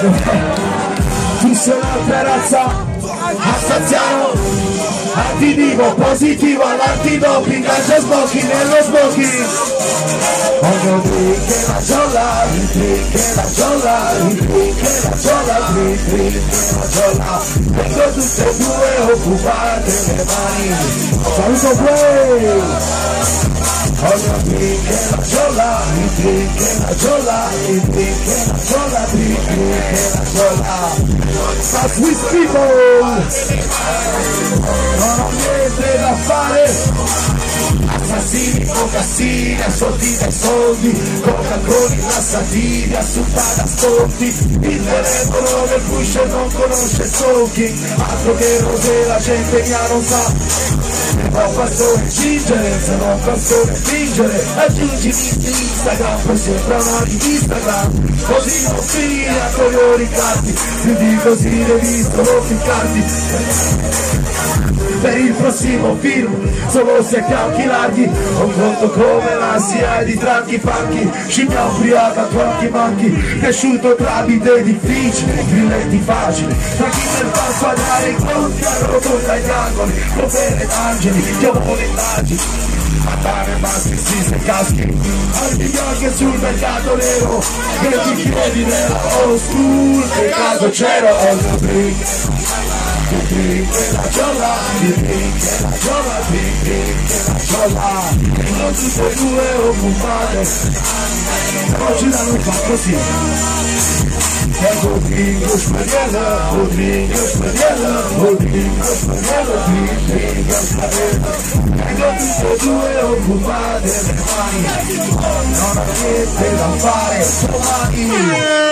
Tu sei un'altra razza, assaziano. Antitivo, positivo, all'antidoping, ganja smoking, nello smoking. Ogni drink che la giolla, il drink che la giolla, il drink che la giolla, il drink che la giolla. Vengo tutte e due occupate le mani. Saluto play! Ogni drink che la giolla, il drink che la giolla, il drink che la giolla, il drink che la giolla. Ma Swiss people! Non ho niente da fare, assassini, cocassini, assolti dai soldi, coca-coli, lassativi, assunta da sconti, il telefono del pusher non conosce stalking, altro che rosé la gente mia non sa. Non posso fingere, se non posso fingere, aggiungimi su Instagram, poi sembra una di Instagram, così non finire a coglioni carti, più di così devi solo ficcarti. Per il prossimo film, solo se fianchi larghi, un conto come l'ansia di tranchi fanchi, scimmia ubriaca, tronchi manchi, cresciuto tramite difficili, grilletti facili, tra chi nel fa squadrare i conti a rotonda gli angoli, profere d'angeli, chiamone indagini, matare maschi, si caschi, anche anche sul mercato nero, che ti chiedi nella old school, che caso c'ero, all the il drink che la giolla, il drink che la giolla, il drink che la giolla. Non tutte e due occupate, oggi la non fa così. Rodrigo Spaniela, Rodrigo Spaniela, Rodrigo Spaniela, Rodrigo Spaniela. Non tutte e due occupate le mani, non ho niente da fare domani.